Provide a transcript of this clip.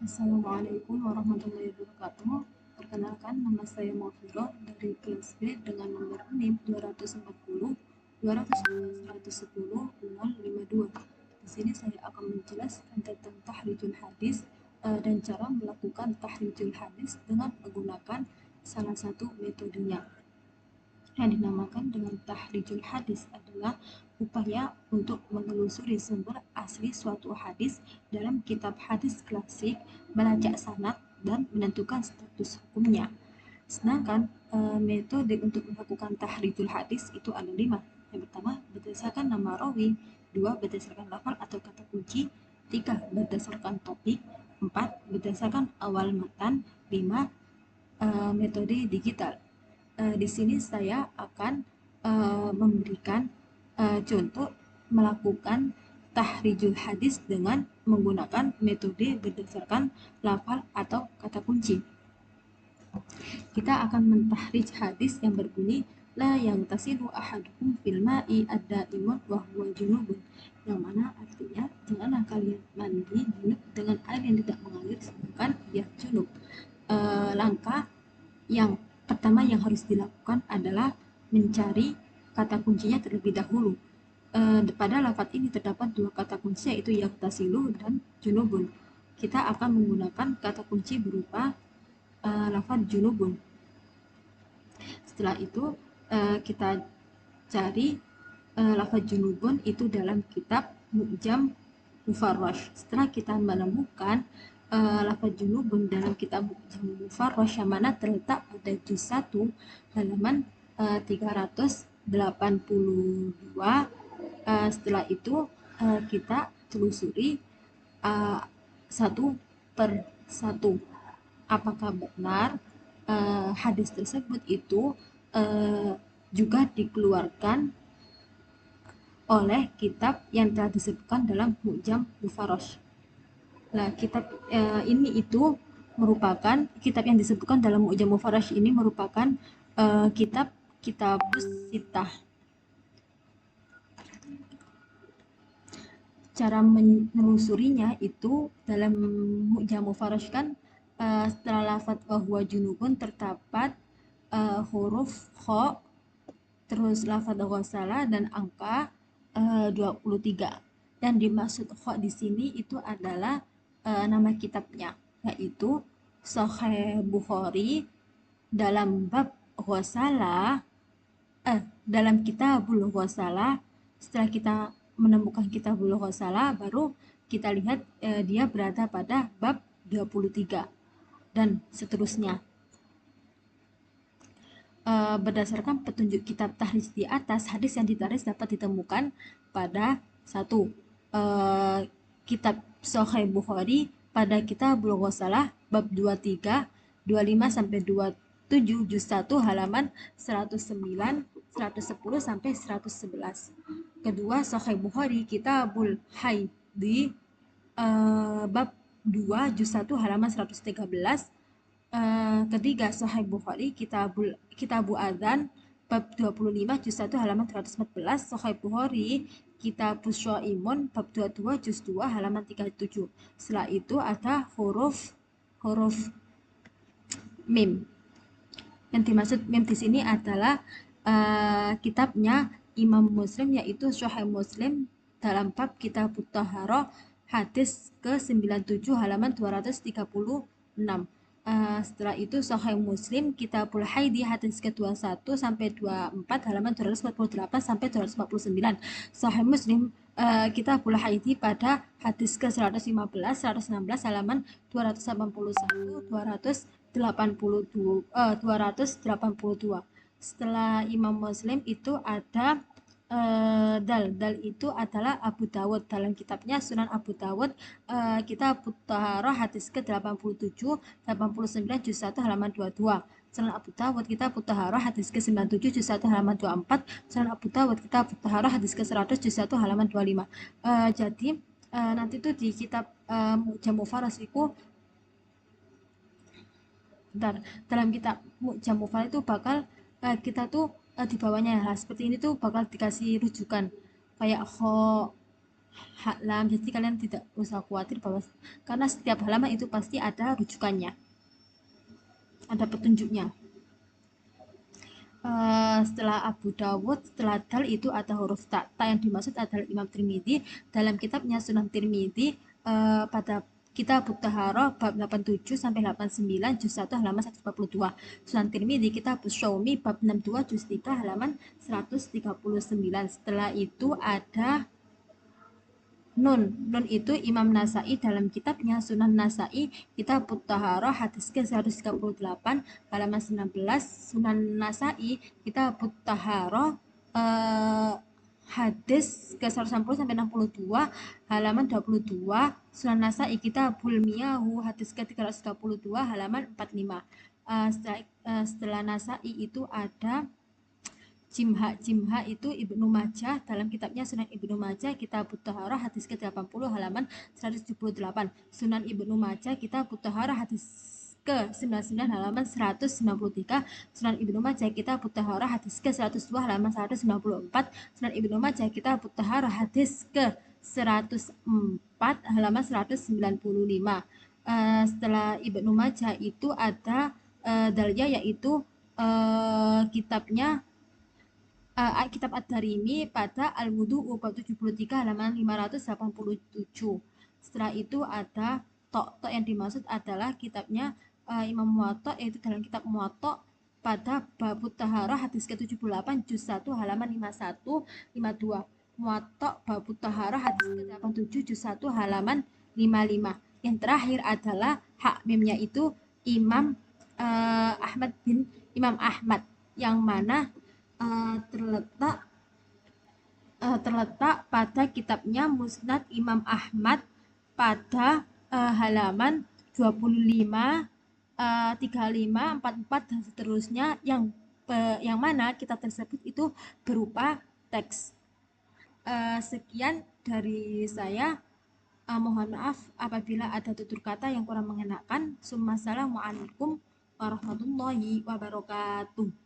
Assalamualaikum warahmatullahi wabarakatuh. Perkenalkan, nama saya Maufiroh dari kelas B dengan nomor NIM 240 211 110 052. Di sini saya akan menjelaskan tentang tahrijul hadis dan cara melakukan tahrijul hadis dengan menggunakan salah satu metodenya. Yang dinamakan dengan tahrijul hadis adalah upaya untuk menelusuri sumber asli suatu hadis dalam kitab hadis klasik, melacak sanad, dan menentukan status hukumnya. Sedangkan metode untuk melakukan tahrijul hadis itu ada 5. Yang pertama, berdasarkan nama rawi. 2. Berdasarkan lafal atau kata kunci. 3. Berdasarkan topik. 4. Berdasarkan awal matan. 5. Metode digital. Di sini saya akan memberikan contoh melakukan tahrijul hadis dengan menggunakan metode berdasarkan lafal atau kata kunci. Kita akan mentahrij hadis yang berbunyi la yang tasilu ahadukum fil ma'i ad-da'imun wa huwa junubun, yang mana artinya janganlah kalian mandi junub dengan air yang tidak mengalir sedangkan dia junub. Langkah yang pertama yang harus dilakukan adalah mencari kata kuncinya terlebih dahulu. Pada lafaz ini terdapat dua kata kunci, yaitu yaktasilu dan junubun. Kita akan menggunakan kata kunci berupa lafaz junubun. Setelah itu kita cari lafaz junubun itu dalam kitab Mu'jam Mufarrash. Setelah kita menemukan lafaz junubun dalam kitab Mu'jam Mufarrash yang mana terletak pada juz 1 halaman 382, setelah itu kita telusuri satu per satu apakah benar hadis tersebut itu juga dikeluarkan oleh kitab yang telah disebutkan dalam Mu'jam Mufarrash. Nah, kitab ini itu merupakan kitab yang disebutkan dalam Mu'jam Mufarrash ini merupakan kitab Kitabus Sittah. Cara menelusurinya itu dalam Mu'jam Mufarrash kan setelah lafaz bahwa junubun terdapat huruf kha, terus lafaz ghasala dan angka 23. Dan dimaksud kha di sini itu adalah nama kitabnya, yaitu Sahih Bukhari dalam bab ghasala, dalam kitabul ghasala. Setelah kita menemukan kitabul ghasala, baru kita lihat dia berada pada bab 23 dan seterusnya. Berdasarkan petunjuk kitab tahrij di atas, hadis yang ditahrij dapat ditemukan pada 1. Kitab Sahih Bukhari pada Kitabul Ghasalah bab 23, 25 sampai 27 juz 1 halaman 109, 110 sampai 111. Kedua, Sahih Bukhari Kitabul Haidhi bab 2 juz 1 halaman 113. Ketiga, Sahih Bukhari Kitabu Adzan bab 25 juz 1 halaman 114. Sahih Bukhari Kitabus Shaimun bab 22 juz 2 halaman 37. Setelah itu ada huruf mim. Yang dimaksud mim di sini adalah kitabnya Imam Muslim, yaitu Sahih Muslim dalam bab Kitabut Thaharah hadis ke-97 halaman 236. Setelah itu Sahih Muslim Kitabul Haidhi hadis ke-21 sampai 24 halaman 248 sampai 249. Sahih Muslim Kitabul Haidhi pada hadis ke-115 116 halaman 281 282. Setelah Imam Muslim itu ada dal itu adalah Abu Dawud dalam kitabnya Sunan Abu Dawud, Kitab Thaharah hadis ke-87 89 juz 1 halaman 22. Sunan Abu Dawud Kitab Thaharah hadis ke-97 juz 1 halaman 24. Sunan Abu Dawud Kitab Thaharah hadis ke-100 juz 1 halaman 25. Jadi nanti tuh di kitab Mu'jam Mufarrash itu dalam kitab Mu'jam Mufarrash itu bakal kita tuh di bawahnya hal seperti ini tuh bakal dikasih rujukan kayak kho, halaman, jadi kalian tidak usah khawatir bahwa karena setiap halaman itu pasti ada rujukannya, ada petunjuknya. Setelah Abu Dawud, setelah dal itu ada huruf ta. Ta yang dimaksud adalah Imam Tirmidzi dalam kitabnya Sunan Tirmidzi, pada Kitab Taharah bab 87 sampai 89 juz 1 halaman 142. Sunan Tirmidzi Kitab Syaumi bab 62 juz 3 halaman 139. Setelah itu ada Nun. Nun itu Imam Nasai dalam kitabnya Sunan Nasai Kitab Taharah hadis ke-138 halaman 19. Sunan Nasai Kitab Taharah hadis ke-160 sampai 62 halaman 22. Sunan Nasai Kitabul Miyahu hadis ke-332 halaman 45. Setelah Nasai itu ada Jimha itu Ibnu Majah dalam kitabnya Sunan Ibnu Majah Kitab Taharah hadis ke-80 halaman 178. Sunan Ibnu Majah Kitab Taharah hadis ke-99 halaman 193. Sunan Ibnu Majah Kitab Taharah hadis ke-102 halaman 194. Sunan Ibnu Majah Kitab Taharah hadis ke-104 halaman 195. Setelah Ibnu Majah itu ada dalya, yaitu kitabnya Kitab Ad-Darimi pada Al-Wudu'u bab 73 halaman 587. Setelah itu ada Tok. Tok yang dimaksud adalah kitabnya Imam Muwatta, yaitu dalam kitab Muwatta pada Babut Taharah hadis ke-78 juz 1 halaman 51 52. Muwatta Babut Taharah hadis ke-87 juz 1 halaman 55. Yang terakhir adalah hak mimnya itu Imam Ahmad, yang mana terletak pada kitabnya Musnad Imam Ahmad pada halaman 25, 35, 44 dan seterusnya, yang mana kitab tersebut itu berupa teks. Sekian dari saya. Mohon maaf apabila ada tutur kata yang kurang mengenakan. Assalamualaikum warahmatullahi wabarakatuh.